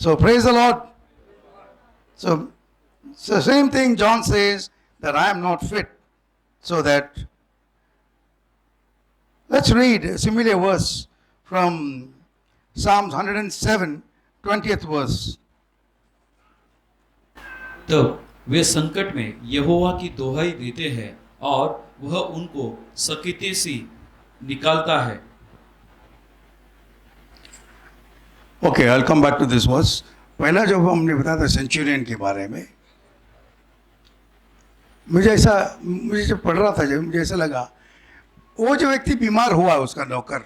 So praise the Lord. So same thing John says that I am not fit. So that let's read a similar verse from Psalms 107, 20th verse. तब वे संकट में यहोवा की दोहाई देते हैं और वह उनको सकीते से निकालता है। Okay, I'll come back to this verse. पहला जब हमने बताया था सेंचुरियन के बारे में, मुझे जब पढ़ रहा था, जब मुझे ऐसा लगा वो जो व्यक्ति बीमार हुआ उसका नौकर,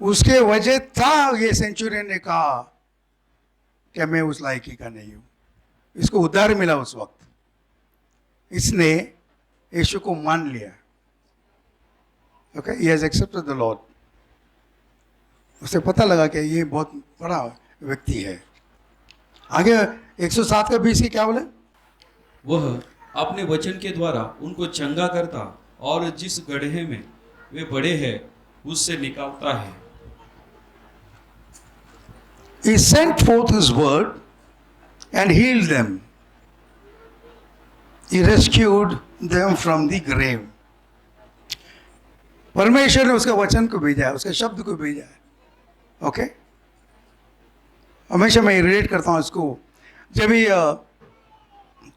उसके वजह था ये सेंचुरियन ने कहा कि मैं उस लायकी का नहीं हूँ, इसको उद्धार मिला उस वक्त, इसने यीशु को मान लिया। Okay, he has accepted the Lord. उसे पता लगा कि ये बहुत बड़ा व्यक्ति है। आगे 107 का 20 की क्या बोले? वह अपने वचन के द्वारा उनको चंगा करता और जिस गड्ढे में वे पड़े हैं उससे निकालता है। He sent forth his word and healed them. He rescued them from the grave. परमेश्वर ने उसका वचन को भेजा है, उसके शब्द को भेजा है। ओके, हमेशा मैं रिलेट करता हूँ इसको। जब ये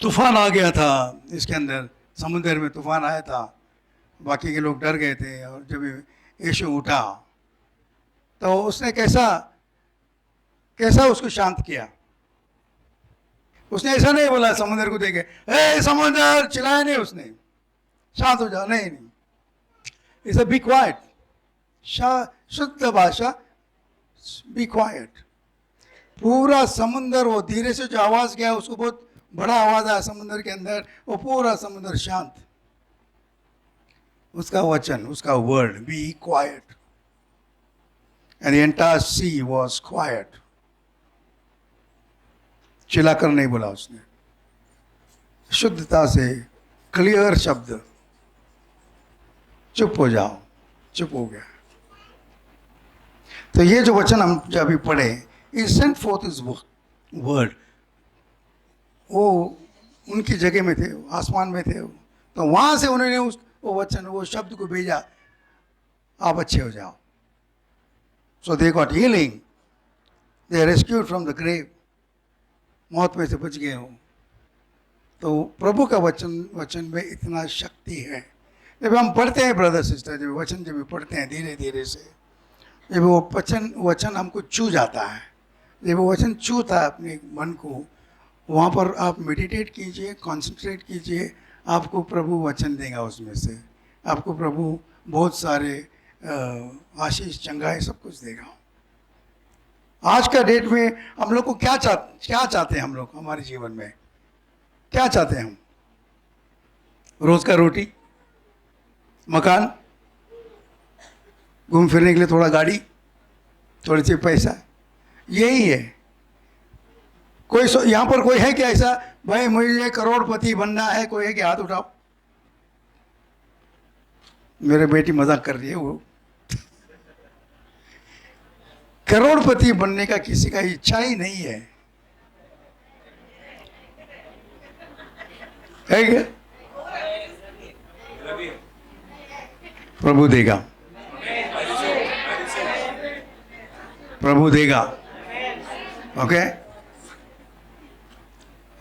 तूफान आ गया था इसके अंदर, समुद्र में तूफान आया था, बाकी के लोग डर गए थे, और जब यीशु उठा तो उसने कैसा उसको शांत किया। उसने ऐसा नहीं बोला समुद्र को देखे, ए समुद्र, चिल्लाया नहीं उसने, शांत हो जा, नहीं। इट्स बी क्वाइट, शुद्ध भाषा, बी क्वाइट। पूरा समुद्र, वो धीरे से जो आवाज गया, उसको बहुत बड़ा आवाज आया समुद्र के अंदर, वो पूरा समुद्र शांत। उसका वचन, उसका word, be quiet, and the entire sea was quiet. चिल्लाकर नहीं बोला उसने, शुद्धता से, क्लियर शब्द, चुप हो जाओ, चुप हो गया। तो ये जो वचन हम जब अभी पढ़े, he sent forth his word, वो उनकी जगह में थे, आसमान में थे, तो वहां से उन्होंने वो वचन, वो शब्द को भेजा, आप अच्छे हो जाओ। So they got healing, they are rescued from the grave, मौत में से बच गए हो। तो प्रभु का वचन में इतना शक्ति है। जब हम पढ़ते हैं ब्रदर सिस्टर, जब वचन जब पढ़ते हैं धीरे धीरे से, जब वो वचन हमको छू जाता है, जब वो वचन छूता है अपने मन को, वहाँ पर आप मेडिटेट कीजिए, कंसंट्रेट कीजिए, आपको प्रभु वचन देगा, उसमें से आपको प्रभु बहुत सारे आशीष, चंगाई, सब कुछ देगा। आज का डेट में हम लोग को क्या चाहते हैं, हम लोग हमारे जीवन में क्या चाहते हैं? हम रोज का रोटी, मकान, घूम फिरने के लिए थोड़ा गाड़ी, थोड़ी सी पैसा, यही है। कोई यहाँ पर कोई है क्या ऐसा, भाई मुझे करोड़पति बनना है? कोई है कि हाथ उठाओ। मेरे बेटी मजाक कर रही है, वो करोड़पति बनने का किसी का इच्छा ही नहीं है क्या? प्रभु देगा, प्रभु देगा। ओके,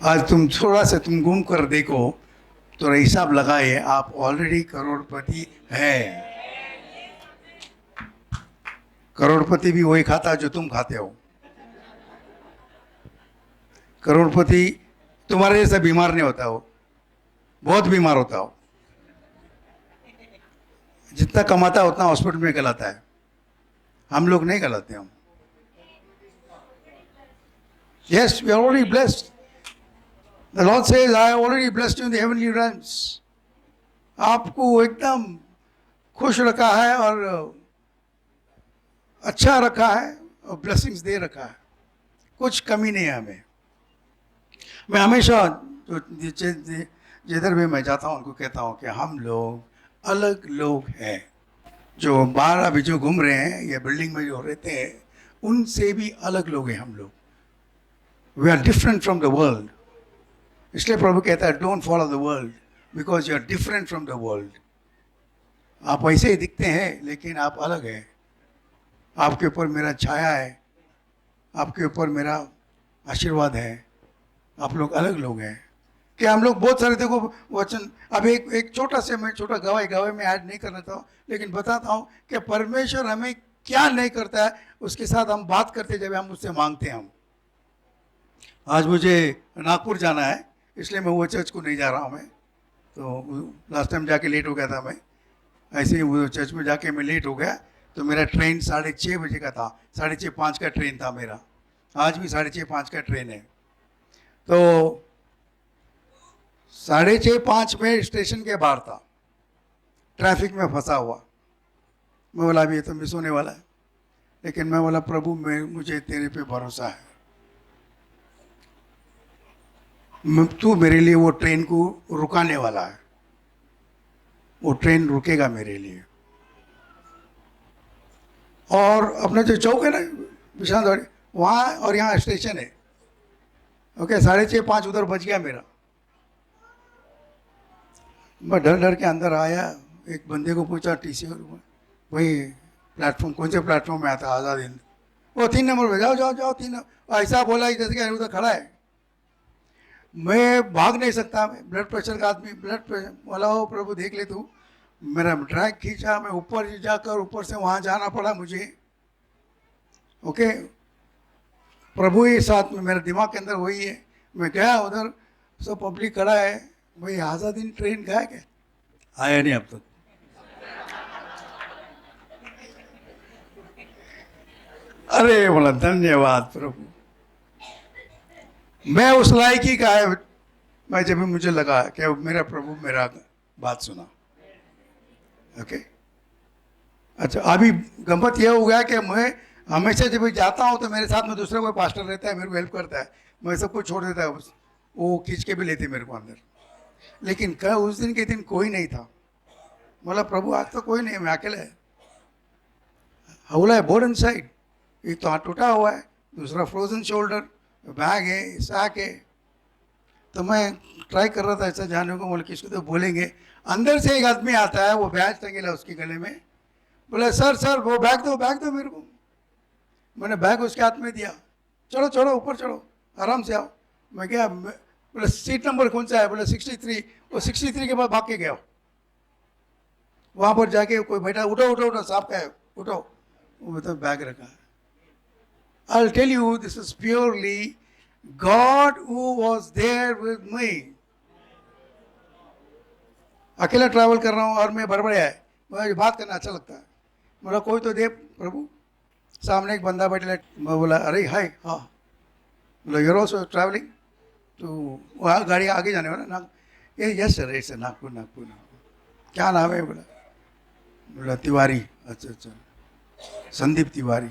आज तुम थोड़ा सा तुम घूम कर देखो तो हिसाब लगाए, आप ऑलरेडी करोड़पति है। करोड़पति भी वही खाता जो तुम खाते हो। करोड़पति तुम्हारे जैसा बीमार नहीं होता हो, बहुत बीमार होता हो। जितना कमाता है उतना हॉस्पिटल में गलाता है, हम लोग नहीं गलाते। हम yes, we are already blessed. The Lord says, I have already blessed you in the heavenly realms. आपको एकदम खुश रखा है और अच्छा रखा है और ब्लेसिंग्स दे रखा है, कुछ कमी नहीं है हमें। मैं हमेशा जिधर भी मैं जाता हूँ उनको कहता हूँ कि हम लोग अलग लोग हैं। जो बाहर अभी जो घूम रहे हैं या बिल्डिंग में जो रहते हैं, उनसे भी अलग लोग हैं हम लोग. We are different from the world. इसलिए प्रभु कहता है don't follow the world because you are different from the world. आप ऐसे ही दिखते हैं लेकिन आप अलग हैं. आपके ऊपर मेरा छाया है, आपके ऊपर मेरा आशीर्वाद है. आप लोग अलग लोग हैं. कि हम लोग बहुत सारे देखो वचन, अब एक छोटा से मैं छोटा गवाही में ऐड नहीं करना चाहता, लेकिन बताता हूँ कि परमेश्वर हमें क्या नहीं करता है उसके साथ हम बात करते जब हम उससे मांगते हैं. हम आज मुझे नागपुर जाना है इसलिए मैं वो चर्च को नहीं जा रहा हूँ. मैं तो लास्ट टाइम जाके लेट हो गया था. मैं ऐसे ही वो चर्च में जाके मैं लेट हो गया तो मेरा ट्रेन 6:30 बजे का था. 6:30-5 का ट्रेन था मेरा. आज भी 6:30-5 का ट्रेन है. तो 6:30-5 में स्टेशन के बाहर था, ट्रैफिक में फंसा हुआ. मैं बोला अभी ये तो मिस होने वाला है. लेकिन मैं बोला प्रभु मुझे तेरे पे भरोसा है. तू मेरे लिए वो ट्रेन को रुकाने वाला है. वो ट्रेन रुकेगा मेरे लिए. और अपना जो चौक है ना विशालवाड़ी, वहाँ और यहाँ स्टेशन है. ओके 6:30-5 उधर बच गया मेरा. मैं डर डर के अंदर आया. एक बंदे को पूछा टीसी वही प्लेटफॉर्म कौन से प्लेटफॉर्म में आता आज़ाद हिंद. वो 3 नंबर पे जाओ जाओ जाओ 3 ऐसा बोला कि जैसे कि उधर खड़ा है. मैं भाग नहीं सकता. मैं ब्लड प्रेशर का आदमी. ब्लड प्रेशर बोला हो प्रभु देख ले तू. मेरा ट्रैक खींचा. मैं ऊपर जाकर ऊपर से वहाँ जाना पड़ा मुझे. ओके प्रभु ही साथ में. मेरे दिमाग के अंदर वही है. मैं गया उधर, सब पब्लिक खड़ा है. भाई आज़ाद हिंद ट्रेन गया क्या? आया नहीं अब तक. अरे बोला धन्यवाद प्रभु. मैं उस लायक ही का है. मैं जब भी मुझे लगा कि मेरा प्रभु मेरा बात सुना. ओके अच्छा अभी गम्मत यह हो गया कि मैं हमेशा जब भी जाता हूँ तो मेरे साथ में दूसरा कोई पास्टर रहता है, मेरे को हेल्प करता है. मैं सब कुछ छोड़ देता है. वो खींच के भी लेते मेरे को अंदर. लेकिन कल उस दिन के दिन कोई नहीं था. बोला प्रभु आज तो कोई नहीं है, मैं अकेला है. हौला है बोर्ड इन साइड. एक तो हाथ टूटा हुआ है, दूसरा फ्रोजन शोल्डर, बैग है, सैक है. तो मैं ट्राई कर रहा था ऐसा जाने को. बोले किसको तो बोलेंगे. अंदर से एक आदमी आता है, वो बैग टंगेला उसके गले में. बोले सर वो बैग दो मेरे को. मैंने बैग उसके हाथ में दिया. चलो चलो ऊपर चलो आराम से आओ. मैं गया. बोले सीट नंबर कौन सा है? बोले 63. वो 63 के बाद भाग के गया. वहाँ पर जाके कोई बैठा. उठो साहब का है उठो. वो मतलब बैग रखा है. I'll tell you, this is purely God who was there with me. अकेला ट्रैवल कर रहा हूँ और मैं बड़बड़िया है. मुझे बात करना अच्छा लगता है. बोला कोई तो दे प्रभु. सामने एक बंदा बैठा. मैं बोला अरे हाय. हाँ बोला यूर ऑल्सो ट्रैवलिंग. तो वहाँ गाड़ी आगे जाने वाला ना. ये यस सर सर नागपुर. क्या नाम है? बोला तिवारी. अच्छा संदीप तिवारी.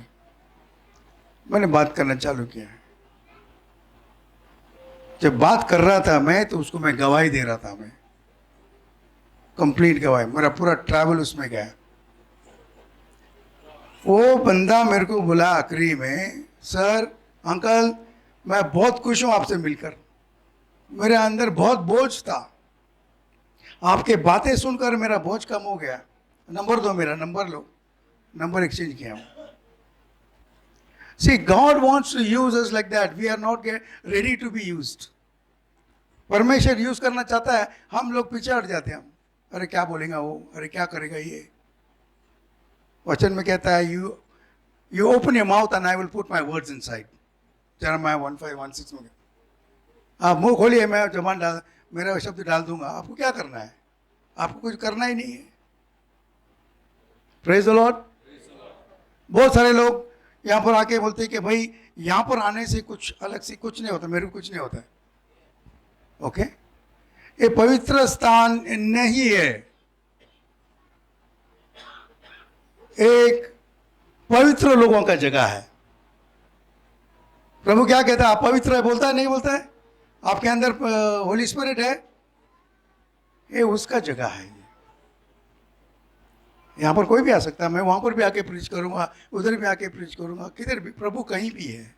मैंने बात करना चालू किया. जब बात कर रहा था मैं तो उसको मैं गवाही दे रहा था. मैं कंप्लीट गवाही. मेरा पूरा ट्रैवल उसमें गया. वो बंदा मेरे को बोला आखिरी में सर अंकल मैं बहुत खुश हूँ आपसे मिलकर. मेरे अंदर बहुत बोझ था. आपके बातें सुनकर मेरा बोझ कम हो गया. नंबर दो मेरा. नंबर लो. नंबर एक्सचेंज किया. See, God wants to use us like that. We are not ready to be used. परमेश्वर यूज करना चाहता है, हम लोग पीछे हट जाते हैं. हम अरे क्या बोलेगा वो, अरे क्या करेगा ये. वचन में कहता है you open your mouth and I will put my words inside. Jeremiah 1:5-1:6 में आप मुंह खोलिए मैं जबान डाल मेरा शब्द डाल दूंगा. आपको क्या करना है? आपको कुछ करना ही नहीं है. Praise the Lord. बहुत सारे लोग यहाँ पर आके बोलते हैं कि भाई यहाँ पर आने से कुछ अलग से कुछ नहीं होता. मेरे को कुछ नहीं होता है. ओके ये पवित्र स्थान नहीं है. एक पवित्र लोगों का जगह है. प्रभु क्या कहता है? आप पवित्र है. बोलता है नहीं बोलता है? आपके अंदर होली स्पिरिट है. ये उसका जगह है. यहाँ पर कोई भी आ सकता है, मैं वहाँ पर भी आके प्रीच करूँगा, उधर भी आके प्रीच करूँगा, किधर भी, प्रभु कहीं भी है.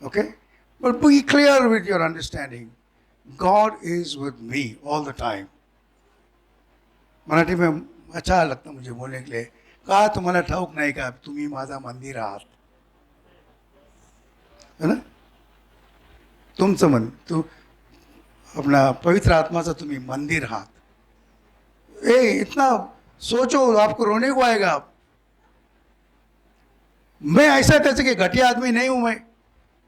Okay, but be clear with your understanding, God is with me all the time. Marathi में अच्छा लगता मुझे बोलने के लिए, का तुम्हाला ठाऊक नाही का तुम्ही माझा मंदिर आहात, है ना. तुमचं मन, तू अपना पवित्र आत्माचा तुम्ही मंदिर आहात. इतना सोचो, आपको रोने को आएगा. मैं ऐसा कैसे कि घटिया आदमी नहीं हूं मैं,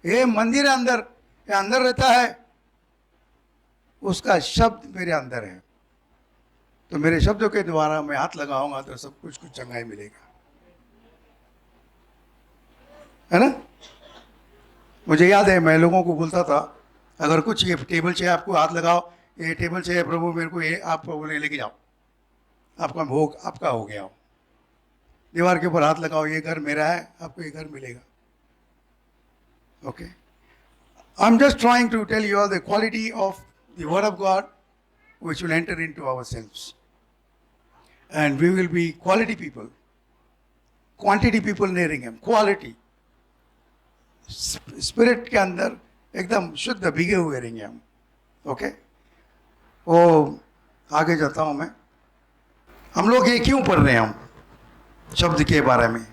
ये मंदिर है अंदर, ये अंदर रहता है, उसका शब्द मेरे अंदर है. तो मेरे शब्दों के द्वारा मैं हाथ लगाऊंगा तो सब कुछ चंगाई मिलेगा, है ना. मुझे याद है मैं लोगों को बोलता था, अगर कुछ ये टेबल चाहिए आपको, हाथ लगाओ, ये टेबल चाहिए प्रभु मेरे को, ये आप प्रभु ने लेके जाओ, आपका भोग आपका हो गया. दीवार के ऊपर हाथ लगाओ, ये घर मेरा है, आपको ये घर मिलेगा. Okay, I am just trying to tell you all the quality of the word of God which will enter into ourselves, and we will be quality people. Quantity people नहीं रहेंगे हम, quality. स्पिरिट के अंदर एकदम शुद्ध भीगे हुए रहेंगे हम. ओके, वो आगे जाता हूँ मैं. हम लोग ये क्यों पढ़ रहे हैं हम शब्द के बारे में?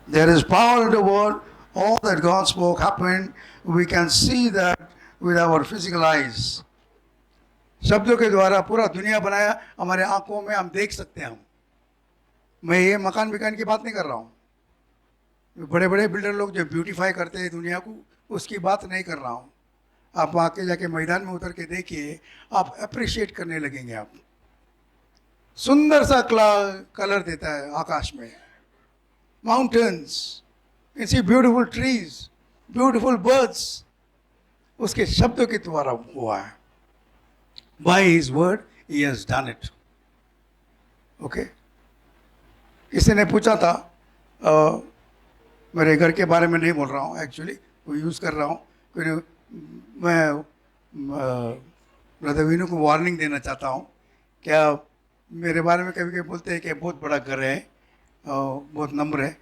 There is power in the word. All that God spoke happened. We can see that with our physical eyes. शब्दों के द्वारा पूरा दुनिया बनाया, हमारे आंखों में हम देख सकते हैं. हम, मैं ये मकान विकान की बात नहीं कर रहा हूँ. बड़े बड़े बिल्डर लोग जो ब्यूटीफाई करते हैं दुनिया को, उसकी बात नहीं कर रहा हूँ. आप आके जाके मैदान में उतर के देखिए, आप अप्रिशिएट करने लगेंगे. आप सुंदर सा कलर देता है आकाश में, mountains, you see beautiful trees, beautiful birds, उसके शब्दों के द्वारा हुआ है. By his word he has done it. Okay, किसी ने पूछा था, मेरे घर के बारे में नहीं बोल रहा हूँ एक्चुअली, वो यूज़ कर रहा हूँ क्योंकि मैं ब्रदर वीनू को वार्निंग देना चाहता हूँ. क्या मेरे बारे में कभी कभी बोलते हैं कि बहुत बड़ा घर है, बहुत नम्र है.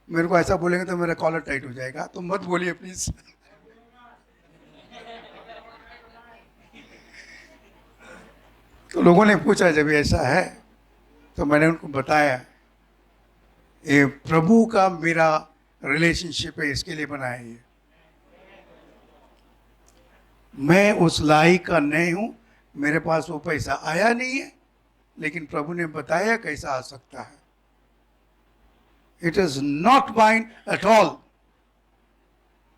मेरे को ऐसा बोलेंगे तो मेरा कॉलर टाइट हो जाएगा, तो मत बोलिए प्लीज़. तो लोगों ने पूछा जब ऐसा है, तो मैंने उनको बताया ये प्रभु का मेरा रिलेशनशिप है, इसके लिए बनाया ये. मैं उस लायक का नहीं हूँ, मेरे पास वो पैसा आया नहीं है, लेकिन प्रभु ने बताया कैसा आ सकता है. It is not mine at all,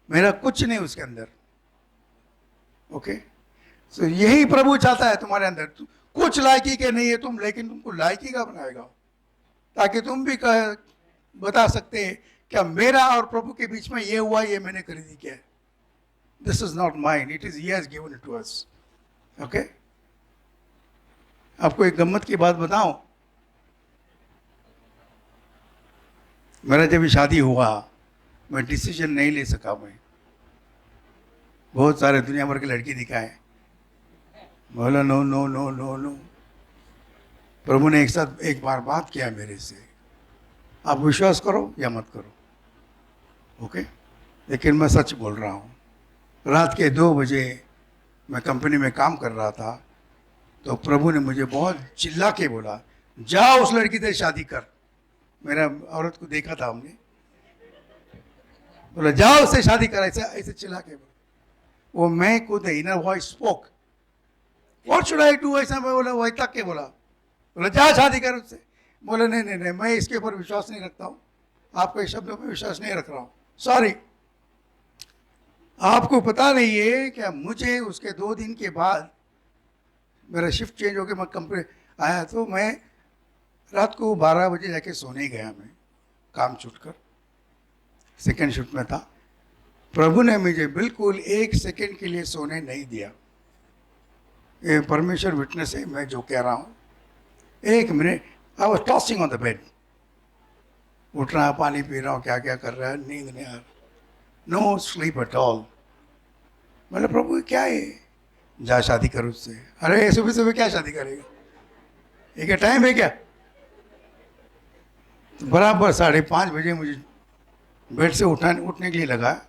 मेरा कुछ नहीं उसके अंदर. ओके, सो यही प्रभु चाहता है तुम्हारे अंदर. कुछ लायकी के नहीं है तुम, लेकिन तुमको लायकी का बनाएगा, ताकि तुम भी बता सकते हैं क्या मेरा और प्रभु के बीच में ये हुआ, ये मैंने खरीदी किया है. This is not mine, it is he has given it to us. Okay, आपको एक गम्मत की बात बताऊं. मेरा जब शादी हुआ, मैं डिसीजन नहीं ले सका. मैं बहुत सारे दुनिया भर की लड़की दिखाए, बोला no no no no no. प्रभु ने एक बार बात किया मेरे से, आप विश्वास करो या मत करो. ओके, लेकिन मैं सच बोल रहा हूँ. रात के 2 बजे मैं कंपनी में काम कर रहा था, तो प्रभु ने मुझे बहुत चिल्ला के बोला, जाओ उस लड़की से शादी कर. मेरा औरत को देखा था हमने, बोला जाओ उससे शादी कर, ऐसे चिल्ला के बोला. वो मैं खुद inner voice spoke, what should I do, ऐसा मैं बोला, वही तक के बोला जा शादी कर उससे. बोला नहीं नहीं नहीं, मैं इसके ऊपर विश्वास नहीं रखता हूँ, आपके शब्दों पर विश्वास नहीं रख रहा हूँ, सॉरी. आपको पता नहीं है क्या, मुझे उसके 2 दिन के बाद मेरा शिफ्ट चेंज होकर मैं कंपनी आया, तो मैं रात को 12 बजे जाके सोने गया. मैं काम छूट कर सेकेंड शिफ्ट में था. प्रभु ने मुझे बिल्कुल 1 सेकेंड के लिए सोने नहीं दिया. ये परमेश्वर विटनेस है मैं जो कह रहा हूँ. 1 minute I was tossing on the bed, उठ रहा, पानी पी रहा हूँ, क्या क्या कर रहा है, नींद नहीं आ रहा, नो स्लीप एट ऑल. मतलब प्रभु क्या है, जा शादी कर उससे. अरे सुबह सुबह क्या शादी करेगा, ये क्या टाइम है क्या? तो बराबर 5:30 मुझे बेड से उठने के लिए लगा।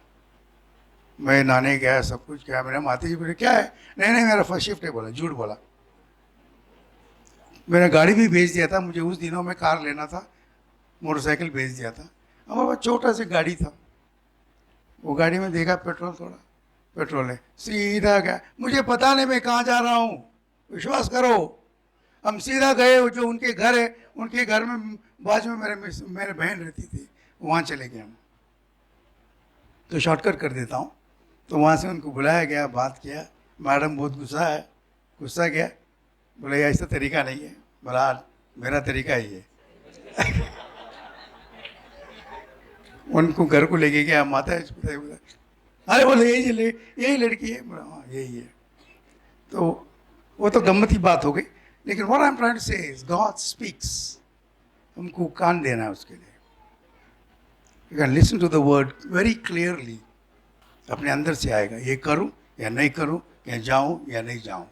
मैं नहाने गया, सब कुछ किया। मेरा माता जी बोले क्या है? नहीं मेरा फर्स्ट शिफ्ट है बोला। झूठ बोला। मैंने गाड़ी भी भेज दिया था, मुझे उस दिनों में कार लेना था, मोटरसाइकिल भेज दिया था। हमारे पास छोटा सा गाड़ी था, वो गाड़ी में देखा पेट्रोल है, सीधा गया। मुझे पता नहीं मैं कहाँ जा रहा हूँ, विश्वास करो। हम सीधा गए, जो उनके घर है, उनके घर में बाजू में मेरे बहन रहती थी, वहाँ चले गए हम। तो शॉर्टकट कर देता हूँ। तो वहाँ से उनको बुलाया गया, बात किया। मैडम बहुत गुस्सा गया, बोले ऐसा तरीका नहीं है। बोला मेरा तरीका ही है। उनको घर को लेके गया, माता है, अरे बोले यही लड़की है। बोला हाँ यही है। तो वो तो गम्मत की बात हो गई। लेकिन what I am trying to say is God speaks. हमको कान देना है उसके लिए। You can listen to the word very clearly. अपने अंदर से आएगा, ये करूं या नहीं करूं, या जाऊं या नहीं जाऊं।